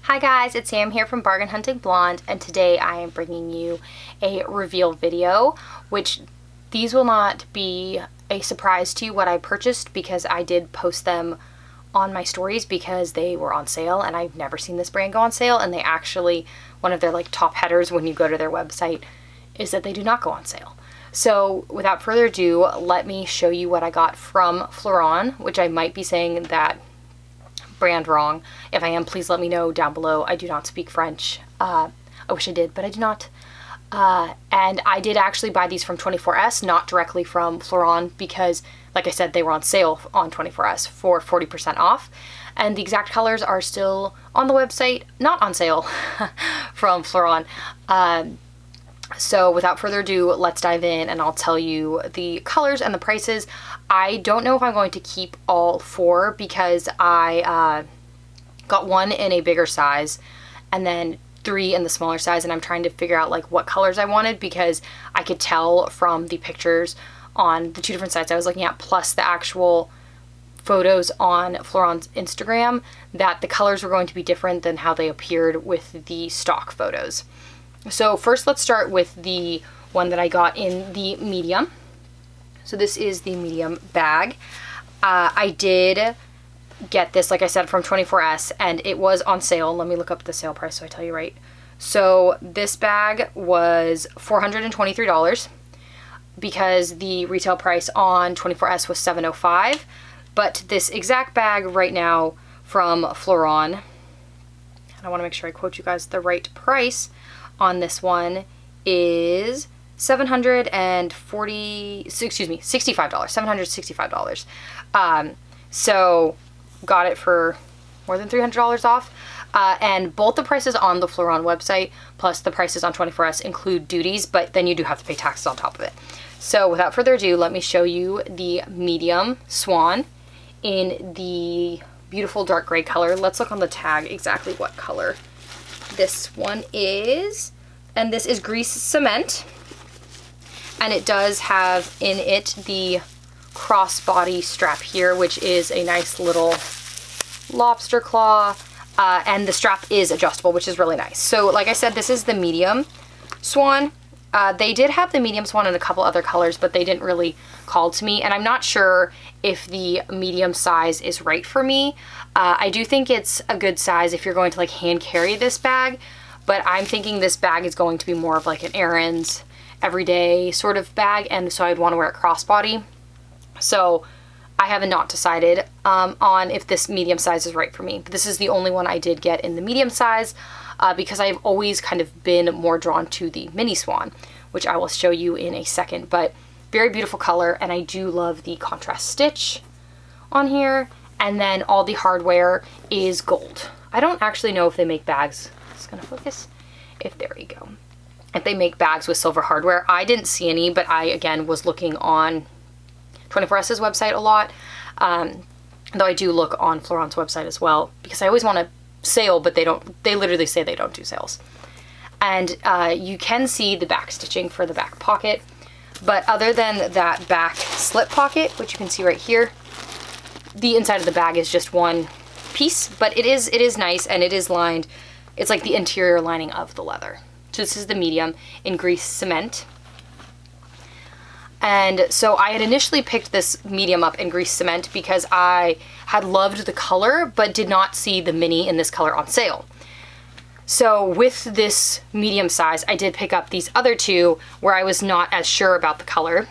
Hi guys, it's Sam here from Bargain.hunting.blonde, and today I am bringing you a reveal video, which these will not be a surprise to you what I purchased because I did post them on my stories because they were on sale and I've never seen this brand go on sale, and they actually, one of their like top headers when you go to their website is that they do not go on sale. So without further ado, let me show you what I got from Fleuron, which I might be saying that brand wrong. If I am, please let me know down below. I do not speak French. I wish I did, but I do not. And I did actually buy these from 24S, not directly from Fleuron, because like I said, they were on sale on 24S for 40% off. And the exact colors are still on the website, not on sale from Fleuron. So without further ado, let's dive in and I'll tell you the colors and the prices. I don't know if I'm going to keep all four because I got one in a bigger size and then three in the smaller size, and I'm trying to figure out like what colors I wanted because I could tell from the pictures on the two different sites I was looking at plus the actual photos on Fleuron's Instagram that the colors were going to be different than how they appeared with the stock photos. So first let's start with the one that I got in the medium. So this is the medium bag. I did get this, like I said, from 24S, and it was on sale. Let me look up the sale price so I tell you right. So this bag was $423 because the retail price on 24S was $705. But this exact bag right now from Fleuron, and I want to make sure I quote you guys the right price on this one, is $765. So got it for more than $300 off. And both the prices on the Fleuron website plus the prices on 24S include duties, but then you do have to pay taxes on top of it. So without further ado, let me show you the medium swan in the beautiful dark gray color. Let's look on the tag exactly what color this one is. And this is grease cement. And it does have in it the crossbody strap here, which is a nice little lobster claw. And the strap is adjustable, which is really nice. So like I said, this is the medium swan. They did have the medium swan in a couple other colors, but they didn't really call to me. And I'm not sure if the medium size is right for me. I do think it's a good size if you're going to like hand carry this bag, but I'm thinking this bag is going to be more of like an errands, everyday sort of bag, and so I'd want to wear it crossbody. So I haven't not decided on if this medium size is right for me. But this is the only one I did get in the medium size because I've always kind of been more drawn to the mini swan, which I will show you in a second. But very beautiful color, and I do love the contrast stitch on here. And then all the hardware is gold. I don't actually know if they make bags. It's gonna focus. There you go. If they make bags with silver hardware. I didn't see any, but I again was looking on 24S's website a lot. Though I do look on Fleuron's website as well because I always want a sale, but they literally say they don't do sales. And you can see the back stitching for the back pocket, but other than that back slip pocket, which you can see right here, the inside of the bag is just one piece, but it is nice, and it is lined. It's like the interior lining of the leather. So this is the medium in grease cement. And so I had initially picked this medium up in grease cement because I had loved the color, but did not see the mini in this color on sale. So with this medium size, I did pick up these other two where I was not as sure about the color.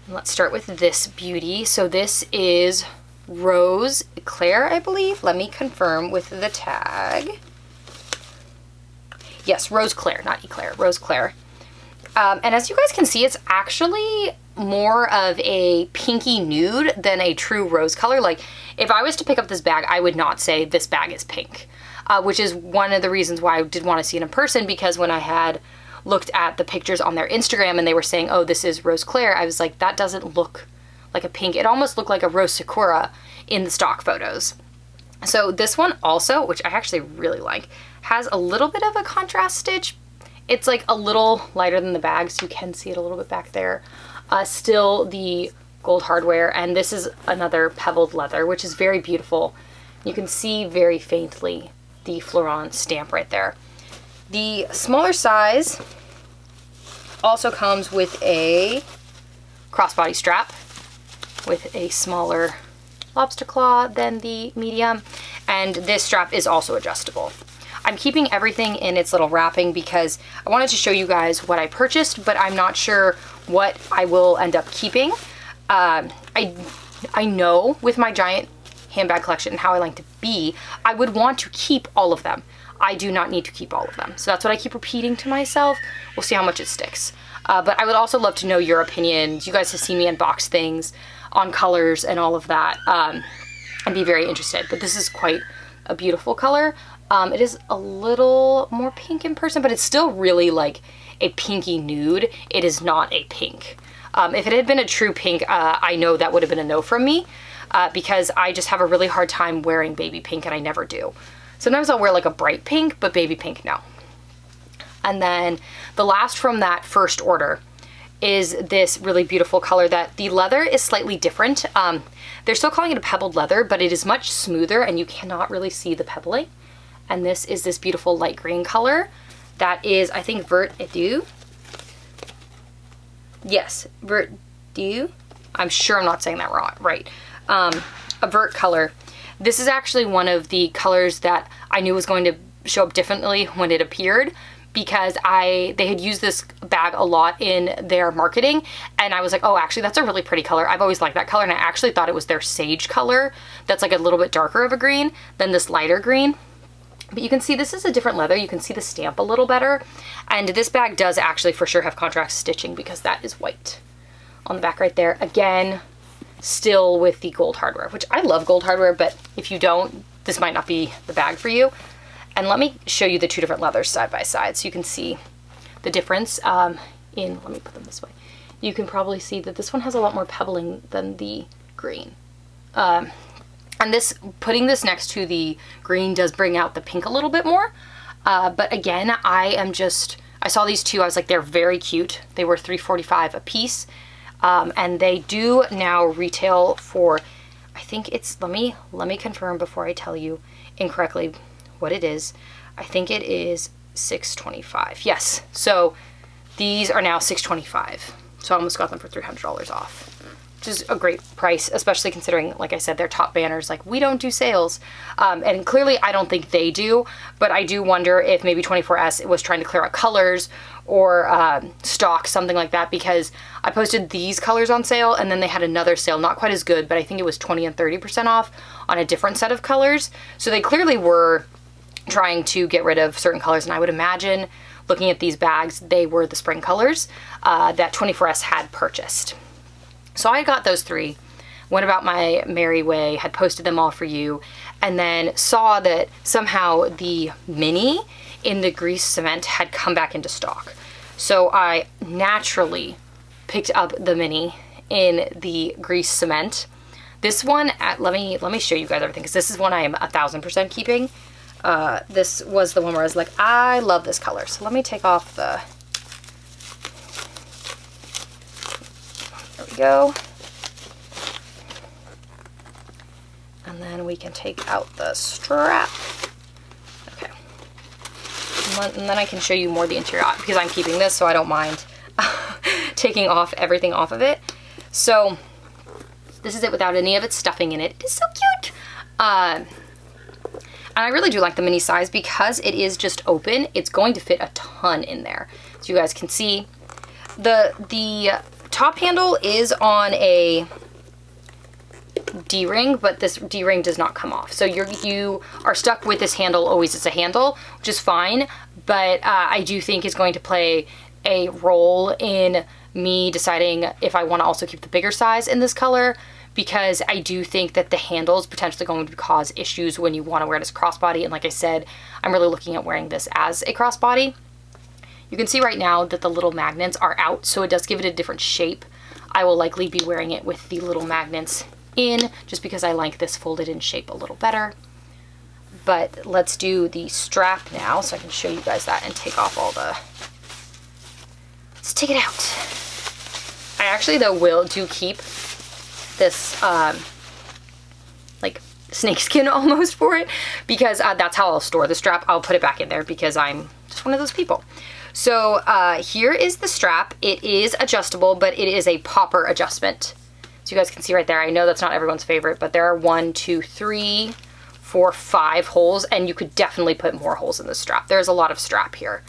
Let's start with this beauty. So this is Rose Eclair, I believe. Let me confirm with the tag. Yes, Rose Claire, not Eclair, Rose Claire. And as you guys can see, it's actually more of a pinky nude than a true rose color. Like if I was to pick up this bag, I would not say this bag is pink, which is one of the reasons why I did want to see it in person, because when I had looked at the pictures on their Instagram and they were saying, oh, this is Rose Claire, I was like, that doesn't look like a pink. It almost looked like a Rose Sakura in the stock photos. So this one also, which I actually really like, has a little bit of a contrast stitch. It's like a little lighter than the bag, so you can see it a little bit back there. Still the gold hardware, and this is another pebbled leather, which is very beautiful. You can see very faintly the Fleuron stamp right there. The smaller size also comes with a crossbody strap with a smaller lobster claw than the medium, and this strap is also adjustable. I'm keeping everything in its little wrapping because I wanted to show you guys what I purchased, but I'm not sure what I will end up keeping. I know with my giant handbag collection and how I like to be, I would want to keep all of them. I do not need to keep all of them. So that's what I keep repeating to myself. We'll see how much it sticks. But I would also love to know your opinions. You guys have seen me unbox things on colors and all of that. I'd be very interested, but this is quite a beautiful color. It is a little more pink in person, but it's still really like a pinky nude. It is not a pink. If it had been a true pink, I know that would have been a no from me because I just have a really hard time wearing baby pink, and I never do. Sometimes I'll wear like a bright pink, but baby pink, no. And then the last from that first order is this really beautiful color that the leather is slightly different. They're still calling it a pebbled leather, but it is much smoother and you cannot really see the pebbling. And this is this beautiful light green color that is, I think, Vert Edu. Yes, Vert Edu. I'm sure I'm not saying that wrong, right. A vert color. This is actually one of the colors that I knew was going to show up differently when it appeared, because they had used this bag a lot in their marketing, and I was like, oh, actually that's a really pretty color. I've always liked that color, and I actually thought it was their sage color that's like a little bit darker of a green than this lighter green. But you can see this is a different leather. You can see the stamp a little better, and this bag does actually for sure have contrast stitching because that is white on the back right there. Again, still with the gold hardware, which I love gold hardware, but if you don't, this might not be the bag for you. And let me show you the two different leathers side by side so you can see the difference let me put them this way. You can probably see that this one has a lot more pebbling than the green. And putting this next to the green does bring out the pink a little bit more. But again, I saw these two, I was like, they're very cute. They were $3.45 a piece. And they do now retail for, I think it's, let me confirm before I tell you incorrectly what it is. I think it is $6.25. Yes. So these are now $6.25. So I almost got them for $300 off, which is a great price, especially considering, like I said, their top banners, like, we don't do sales. And clearly I don't think they do, but I do wonder if maybe 24S was trying to clear out colors or stock, something like that, because I posted these colors on sale and then they had another sale, not quite as good, but I think it was 20 and 30% off on a different set of colors. So they clearly were trying to get rid of certain colors, and I would imagine, looking at these bags, they were the spring colors that 24S had purchased. So I got those three, went about my merry way, had posted them all for you, and then saw that somehow the mini in the grease cement had come back into stock. So I naturally picked up the mini in the grease cement. This one, let me show you guys everything, because this is one I am 1000% keeping. This was the one where I was like, I love this color. So let me take off the, there we go. And then we can take out the strap. Okay. And then I can show you more of the interior, because I'm keeping this, so I don't mind taking off everything off of it. So this is it without any of its stuffing in it. It is so cute. And I really do like the mini size because it is just open. It's going to fit a ton in there. So you guys can see the top handle is on a D-ring, but this D-ring does not come off. So you are stuck with this handle always as a handle, which is fine. But I do think it's going to play a role in me deciding if I want to also keep the bigger size in this color, because I do think that the handle is potentially going to cause issues when you want to wear it as crossbody. And like I said, I'm really looking at wearing this as a crossbody. You can see right now that the little magnets are out, so it does give it a different shape. I will likely be wearing it with the little magnets in, just because I like this folded in shape a little better. But let's do the strap now, so I can show you guys that and take off all the, let's take it out. I actually though do keep this like snakeskin almost for it, because that's how I'll store the strap. I'll put it back in there because I'm just one of those people. So here is the strap. It is adjustable, but it is a popper adjustment. So you guys can see right there. I know that's not everyone's favorite, but there are 1, 2, 3, 4, 5 holes, and you could definitely put more holes in the strap. There's a lot of strap here,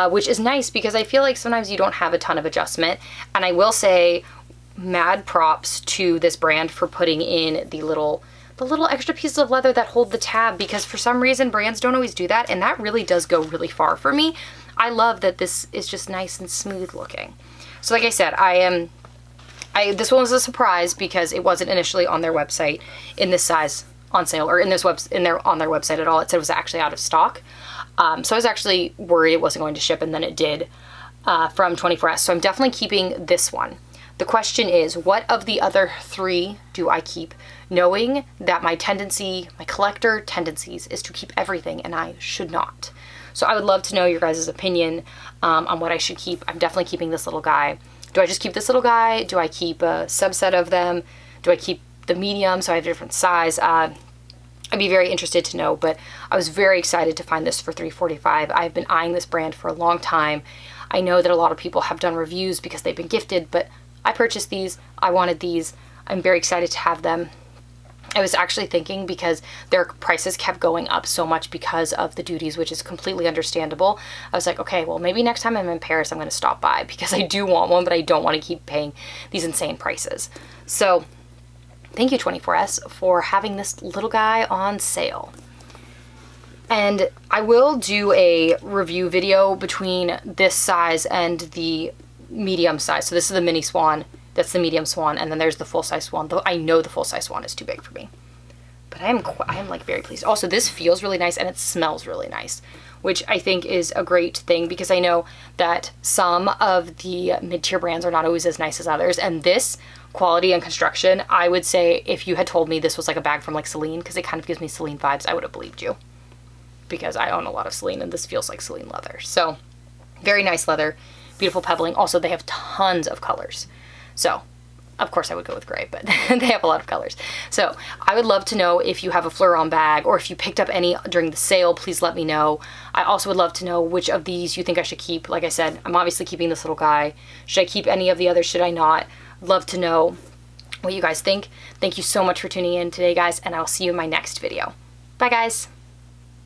which is nice because I feel like sometimes you don't have a ton of adjustment. And I will say, mad props to this brand for putting in the little extra pieces of leather that hold the tab, because for some reason brands don't always do that, and that really does go really far for me. I love that this is just nice and smooth looking. So like I said, this one was a surprise because it wasn't initially on their website in this size on sale, or on their website at all. It said it was actually out of stock. So I was actually worried it wasn't going to ship, and then it did from 24S. So I'm definitely keeping this one. The question is, what of the other 3 do I keep? Knowing that my collector tendencies is to keep everything, and I should not. So I would love to know your guys' opinion on what I should keep. I'm definitely keeping this little guy. Do I just keep this little guy? Do I keep a subset of them? Do I keep the medium so I have a different size? I'd be very interested to know, but I was very excited to find this for $345. I've been eyeing this brand for a long time. I know that a lot of people have done reviews because they've been gifted, but I purchased these. I wanted these. I'm very excited to have them. I was actually thinking, because their prices kept going up so much because of the duties, which is completely understandable. I was like, okay, well, maybe next time I'm in Paris, I'm going to stop by, because I do want one, but I don't want to keep paying these insane prices. So thank you, 24S, for having this little guy on sale. And I will do a review video between this size and the medium size. So this is the mini swan. That's the medium swan, and then there's the full-size swan, though I know the full-size swan is too big for me. But I am like very pleased. Also, this feels really nice, and it smells really nice, which I think is a great thing, because I know that some of the mid-tier brands are not always as nice as others, and this quality and construction, I would say if you had told me this was like a bag from like Celine, because it kind of gives me Celine vibes, I would have believed you, because I own a lot of Celine, and this feels like Celine leather. So very nice leather, beautiful pebbling. Also, they have tons of colors. So, of course I would go with gray, but they have a lot of colors. So, I would love to know if you have a Fleuron bag, or if you picked up any during the sale, please let me know. I also would love to know which of these you think I should keep. Like I said, I'm obviously keeping this little guy. Should I keep any of the others? Should I not? Love to know what you guys think. Thank you so much for tuning in today, guys, and I'll see you in my next video. Bye, guys.